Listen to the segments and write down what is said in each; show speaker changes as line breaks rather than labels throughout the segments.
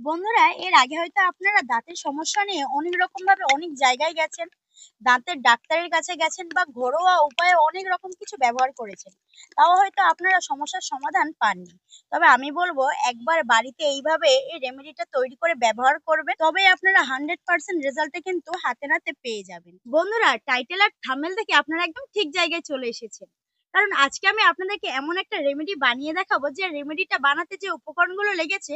বন্ধুরা, এর আগে হয়তো আপনারা দাঁতের সমস্যা নিয়ে অনেক রকম ভাবে অনেক জায়গায় গেছেন, দাঁতের ডাক্তারের কাছে গেছেন বা ঘরোয়া উপায়ে অনেক রকম কিছু ব্যবহার করেছেন। তাও হয়তো আপনারা সমস্যার সমাধান পাননি। তবে আমি বলবো একবার বাড়িতে এইভাবে এই রেমেডিটা তৈরি করে ব্যবহার করবেন, তবেই আপনারা 100% রেজাল্টে কিন্তু হাতে নাতে পেয়ে যাবেন। বন্ধুরা, টাইটেল আর থাম্বনেল থেকে আপনারা একদম ঠিক জায়গায় চলে এসেছেন, কারণ আজকে আমি আপনাদেরকে এমন একটা রেমেডি বানিয়ে দেখাবো যে রেমেডিটা বানাতে যে উপকরণগুলো লেগেছে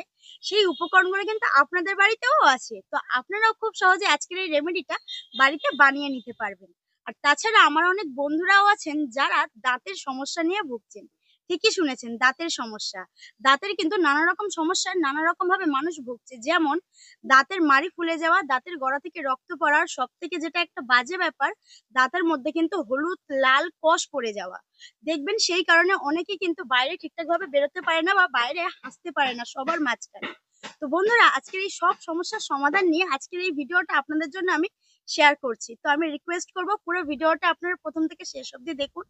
সেই উপকরণগুলো কিন্তু আপনাদের বাড়িতেও আছে। তো আপনারাও খুব সহজে আজকের এই রেমেডিটা বাড়িতে বানিয়ে নিতে পারবেন। আর তাছাড়া আমার অনেক বন্ধুরাও আছেন যারা দাঁতের সমস্যা নিয়ে ভুগছেন। ঠিকই শুনেছেন, দাঁতের সমস্যা। দাঁতের কিন্তু নানা রকম সমস্যায় নানা রকম ভাবে মানুষ ভুগছে, যেমন দাঁতের মাড়ি ফুলে যাওয়া, দাঁতের গোড়া থেকে রক্ত পড়া, সব থেকে যেটা একটা বাজে ব্যাপার, দাঁতের মধ্যে কিন্তু হলুদ লাল কষ পড়ে যাওয়া। দেখবেন সেই কারণে অনেকে কিন্তু বাইরে ঠিকঠাক ভাবে বেরোতে পারে না বা বাইরে হাসতে পারে না সবার মাঝখানে। তো বন্ধুরা, আজকের এই সব সমস্যার সমাধান নিয়ে আজকের এই ভিডিওটা আপনাদের জন্য আমি শেয়ার করছি। তো আমি রিকোয়েস্ট করব পুরো ভিডিওটা আপনারা প্রথম থেকে শেষ অবধি দেখুন।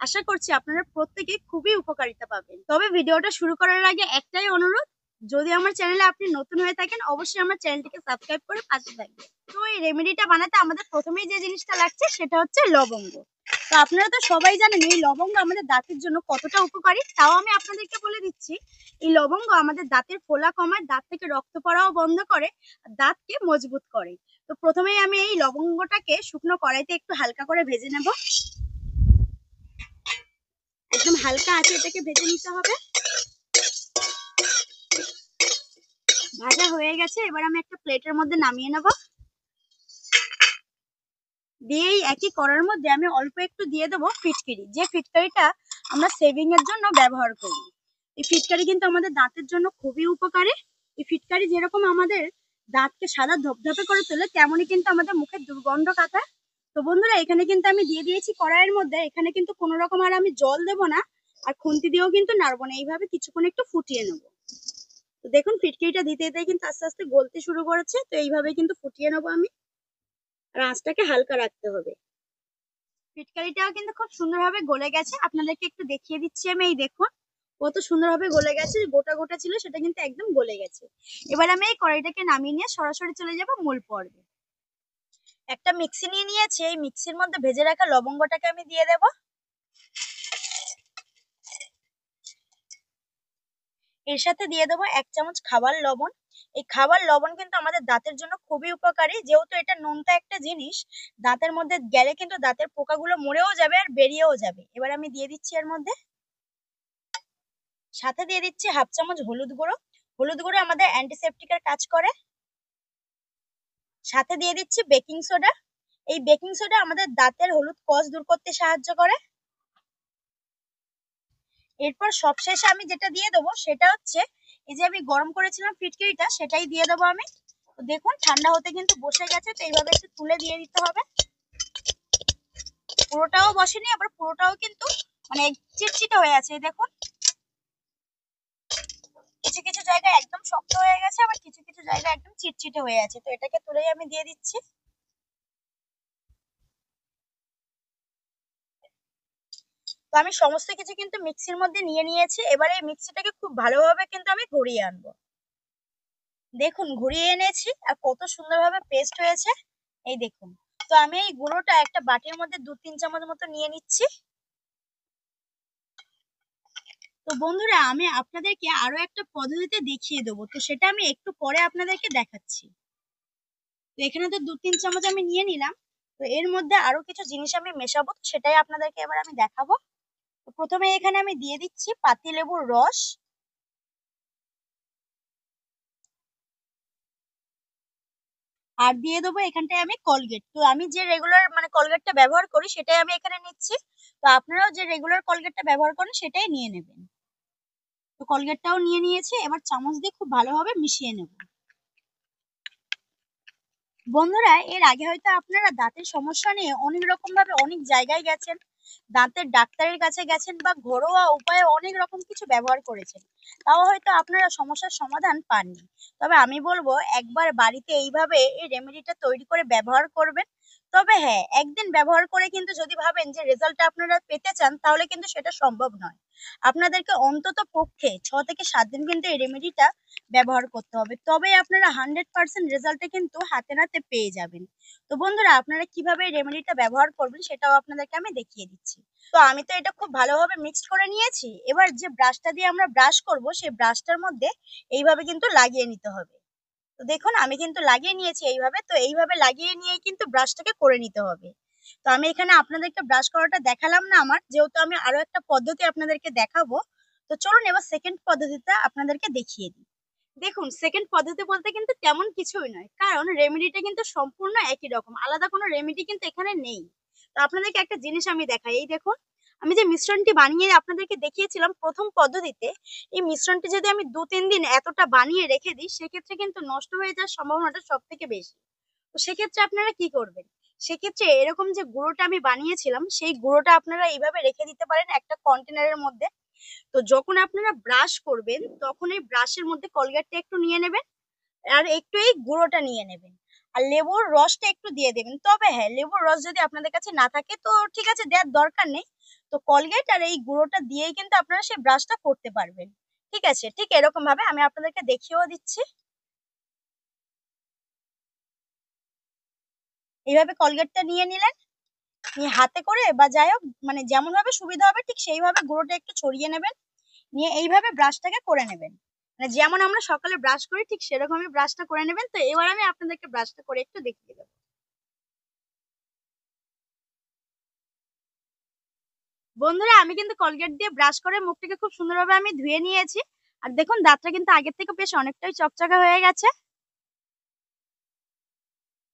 আশা করছি আপনারা প্রত্যেকেই খুবই উপকারিতা পাবেন। তবে ভিডিওটা শুরু করার আগে একটাই অনুরোধ, যদি আমার চ্যানেলে আপনি নতুন হয়ে থাকেন অবশ্যই আমার চ্যানেলটিকে সাবস্ক্রাইব করে পাশে থাকবেন। তো এই রেমেডিটা বানাতে আমাদের প্রথমেই যে জিনিসটা লাগছে সেটা হচ্ছে লবঙ্গ। তো আপনারা তো সবাই জানেন এই লবঙ্গ আমাদের দাঁতের জন্য কতটা উপকারী, তাও আমি আপনাদেরকে বলে দিচ্ছি। এই লবঙ্গ আমাদের দাঁতের ফোলা কমায়, দাঁত থেকে রক্ত পড়াও বন্ধ করে, আর দাঁতকে মজবুত করে। তো প্রথমেই আমি এই লবঙ্গটাকে শুকনো কড়াইতে একটু হালকা করে ভেজে নেব। একদম হালকা আছে এটাকে ভেজে নিতে হবে। ভাজা হয়ে গেছে, এবার আমি একটা প্লেটের মধ্যে নামিয়ে নেব। দিয়ে এই একই কড়ার মধ্যে আমি অল্প একটু দিয়ে দেবো ফিটকিরি, যে ফিটকারিটা আমরা সেভিং এর জন্য ব্যবহার করি। এই ফিটকারি কিন্তু আমাদের দাঁতের জন্য খুবই উপকারী। এই ফিটকারি যেরকম আমাদের দাঁতকে সাদা ধপধপে করে তোলে, তেমনই কিন্তু আমাদের মুখের দুর্গন্ধ কাটায়। তো বন্ধুরা, এখানে কিন্তু আমি দিয়ে দিয়েছি কড়াইয়ের মধ্যে, এখানে কিন্তু কোনো রকম আর আমি জল দেবো না, আর খুন্তি দিয়েও কিন্তু নাড়বো না, এইভাবে কিছুক্ষণ একটু ফুটিয়ে নেবো। তো দেখুন ফিটকিরিটা দিতে দিতে কিন্তু আস্তে আস্তে গলতে শুরু করেছে, তো এইভাবে কিন্তু ফুটিয়ে নেবো আমি। আর আঁচটাকে হালকা রাখতে হবে। ফিটকারিটাও কিন্তু খুব সুন্দরভাবে গলে গেছে, আপনাদেরকে একটু দেখিয়ে দিচ্ছি আমি। এই দেখুন কত সুন্দরভাবে গলে গেছে, গোটা গোটা ছিল সেটা কিন্তু একদম গলে গেছে। এবার আমি এই কড়াইটাকে নামিয়ে নিয়ে সরাসরি চলে যাব মূল পর্বে। একটা মিক্সি নিয়ে নিয়েছি, এই মিক্সির মধ্যে ভেজে রাখা লবঙ্গটাকে আমি দিয়ে দেব। এর সাথে দিয়ে দেবো 1 চামচ খাবার লবণ। এই খাবার লবণ কিন্তু আমাদের দাঁতের জন্য খুবই উপকারী, যেহেতু এটা নোনতা একটা জিনিস, দাঁতের মধ্যে গেলে কিন্তু দাঁতের পোকাগুলো মরেও যাবে আর বেরিয়েও যাবে। এবার আমি দিয়ে দিচ্ছি এর মধ্যে, সাথে দিয়ে দিচ্ছি 1/2 চামচ হলুদ গুঁড়ো। হলুদ গুঁড়ো আমাদের অ্যান্টিসেপটিকের কাজ করে। সাথে দিয়ে দিচ্ছি বেকিং সোডা। এই বেকিং সোডা আমাদের দাঁতের হলুদ কষ দূর করতে সাহায্য করে। এরপর সবশেষে আমি যেটা দিয়ে দেবো সেটা হচ্ছে এই যে আমি গরম করেছিলাম ফিটকিরিটা, সেটাই দিয়ে দেবো আমি। তো দেখুন ঠান্ডা হতে কিন্তু বসে গেছে, তো এইভাবে একটু তুলে দিয়ে দিতে হবে। পুরোটাও বসেনি, আবার পুরোটাও কিন্তু মানে চিটচিটে হয়ে আছে। দেখুন কিছু কিছু জায়গায় একদম শক্ত হয়ে গেছে, আবার কিছু কিছু জায়গায় একদম চিটচিটে হয়ে আছে। তো এটাকে তুলেই আমি দিয়ে দিচ্ছি। তো আমি সমস্ত কিছু কিন্তু মিক্সির মধ্যে নিয়ে নিয়েছি। এবারে এই মিক্সিটাকে খুব ভালোভাবে কিন্তু আমি ঘুরিয়ে আনবো। দেখুন ঘুরিয়ে এনেছি আর কত সুন্দরভাবে পেস্ট হয়েছে, এই দেখুন। তো আমি এই গুঁড়োটা একটা বাটির মধ্যে 2-3 চামচ মতো নিয়ে নিচ্ছি। তো বন্ধুরা, আমি আপনাদেরকে আরো একটা পদ্ধতিতে দেখিয়ে দেবো, তো সেটা আমি একটু পরে আপনাদেরকে দেখাচ্ছি। তো এখানে তো 2-3 চামচ আমি নিয়ে নিলাম। তো এর মধ্যে আরো কিছু জিনিস আমি মেশাবো, তো সেটাই আপনাদেরকে এবার আমি দেখাবো। তো প্রথমে এখানে আমি দিয়ে দিচ্ছি পাতিলেবুর রস। আর দিয়ে দেবো এখানটায় আমি কলগেট। তো আমি যে রেগুলার মানে কলগেটটা ব্যবহার করি সেটাই আমি এখানে নিচ্ছি। তো আপনারাও যে রেগুলার কলগেটটা ব্যবহার করেন সেটাই নিয়ে নেবেন। তো কলগেটটাও নিয়ে নিয়েছি, এবার চামচ দিয়ে খুব ভালোভাবে মিশিয়ে নেব। বন্ধুরা, এর আগে হয়তো আপনারা দাঁতের সমস্যা নিয়ে অনেক রকম ভাবে অনেক জায়গায় গেছেন, দাঁতের ডাক্তারের কাছে গেছেন বা ঘরোয়া উপায়ে অনেক রকম কিছু ব্যবহার করেছেন। তাও হয়তো আপনারা সমস্যার সমাধান পাননি। তবে আমি বলবো একবার বাড়িতে এইভাবে এই রেমেডিটা তৈরি করে ব্যবহার করবেন, তবে হ্যাঁ, একদিন ব্যবহার করে কিন্তু যদি ভাবেন যে রেজাল্টটা আপনারা পেতে চান, তাহলে কিন্তু সেটা সম্ভব নয়। আপনাদেরকে অন্তত পক্ষে 6 থেকে 7 দিন কিন্তু এই রেমেডিটা ব্যবহার করতে হবে। তবেই আপনারা 100% রেজাল্টটা কিন্তু হাতে নাতে পেয়ে যাবেন। তো বন্ধুরা, আপনারা কিভাবে এই রেমেডিটা ব্যবহার করবেন সেটাও আপনাদেরকে আমি দেখিয়ে দিচ্ছি। তো আমি তো এটা খুব ভালোভাবে মিক্সড করে নিয়েছি। এবার যে ব্রাশটা দিয়ে আমরা ব্রাশ করব, সেই ব্রাশটার মধ্যে এইভাবে কিন্তু লাগিয়ে নিতে হবে। তো দেখুন, আমি কিন্তু লাগিয়ে নিয়েছি এইভাবে। তো এইভাবে লাগিয়ে নিয়েই কিন্তু ব্রাশটাকে করে নিতে হবে। তো আমি এখানে আপনাদেরকে ব্রাশ করাটা দেখালাম না আমার, যেহেতু আমি আরো একটা পদ্ধতি আপনাদেরকে দেখাবো। তো চলুন এবার সেকেন্ড পদ্ধতিটা আপনাদেরকে দেখিয়ে দিই। দেখুন, সেকেন্ড পদ্ধতি বলতে কিন্তু তেমন কিছুই নয়, কারণ রেমেডিটা কিন্তু সম্পূর্ণ একই রকম, আলাদা কোনো রেমেডি কিন্তু এখানে নেই। তো আপনাদেরকে একটা জিনিস আমি দেখাই, এই দেখুন, আমি যে মিশ্রণটি বানিয়ে আপনাদেরকে দেখিয়েছিলাম প্রথম পদ্ধতিতে, এই মিশ্রণটি যদি আমি 2-3 দিন এতটা বানিয়ে রেখে দিই, সেক্ষেত্রে কিন্তু নষ্ট হয়ে যাওয়ার সম্ভাবনাটা সব থেকে বেশি। তো সেক্ষেত্রে আপনারা কি করবেন? সেক্ষেত্রে এরকম যে গুঁড়োটা আমি বানিয়েছিলাম, সেই গুঁড়োটা আপনারা এইভাবে রেখে দিতে পারেন একটা কন্টেনারের মধ্যে। তো যখন আপনারা ব্রাশ করবেন, তখন এই ব্রাশের মধ্যে কলগেটটা একটু নিয়ে নেবেন, আর একটু এই গুঁড়োটা নিয়ে নেবেন, আর লেবুর রসটা একটু দিয়ে দেবেন। তবে হ্যাঁ, লেবুর রস যদি আপনাদের কাছে না থাকে তো ঠিক আছে, দেওয়ার দরকার নেই। তো কলগেট আর এই গুঁড়োটা দিয়েই কিন্তু আপনারা সেই ব্রাশটা করতে পারবেন। ঠিক আছে, ঠিক এরকম ভাবে আমি আপনাদেরকে দেখিয়েও দিচ্ছি। এইভাবে কলগেটটা নিয়ে নিলেন, নিয়ে হাতে করে বা যাই হোক, মানে যেমন ভাবে সুবিধা হবে ঠিক সেইভাবে গুঁড়োটা একটু ছড়িয়ে নেবেন, নিয়ে এইভাবে ব্রাশটাকে করে নেবেন। মানে যেমন আমরা সকালে ব্রাশ করি ঠিক সেরকমই ব্রাশটা করে নেবেন। তো এবার আমি আপনাদেরকে ব্রাশটা করে একটু দেখিয়ে দেবো। বন্ধুরা, আমি কিন্তু কলগেট দিয়ে ব্রাশ করে মুখটাকে খুব সুন্দরভাবে আমি ধুয়ে নিয়েছি। আর দেখুন, দাঁতটা কিন্তু আগের থেকে বেশ অনেকটাই চকচকে হয়ে গেছে।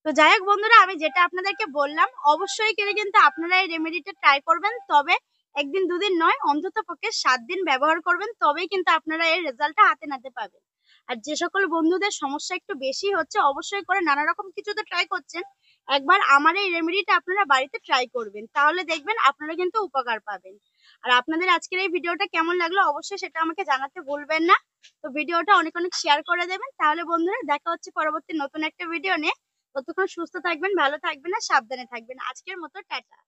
তো যাই হোক বন্ধুরা, আমি যেটা আপনাদেরকে বললাম, অবশ্যই করে কিন্তু আপনারা এই রেমেডিটা ট্রাই করবেন। তবে একদিন দুদিন নয়, অন্তত পক্ষে 7 দিন ব্যবহার করবেন, তবেই কিন্তু আপনারা এর রেজাল্টটা হাতে নাতে পাবেন। আর যে সকল বন্ধুদের সমস্যা একটু বেশি হচ্ছে, অবশ্যই করে নানা রকম কিছু তো ট্রাই করছেন, একবার আমার এই রেমেডিটা আপনারা বাড়িতে ট্রাই করবেন, তাহলে দেখবেন আপনারা কিন্তু উপকার পাবেন। আর আপনাদের আজকের এই ভিডিওটা কেমন লাগলো অবশ্যই সেটা আমাকে জানাতে ভুলবেন না। তো ভিডিওটা অনেক অনেক শেয়ার করে দেবেন। তাহলে বন্ধুরা, দেখা হচ্ছে পরবর্তী নতুন একটা ভিডিও নিয়ে। ততক্ষণ সুস্থ থাকবেন, ভালো থাকবেন আর সাবধানে থাকবেন। আজকের মতো টাটা।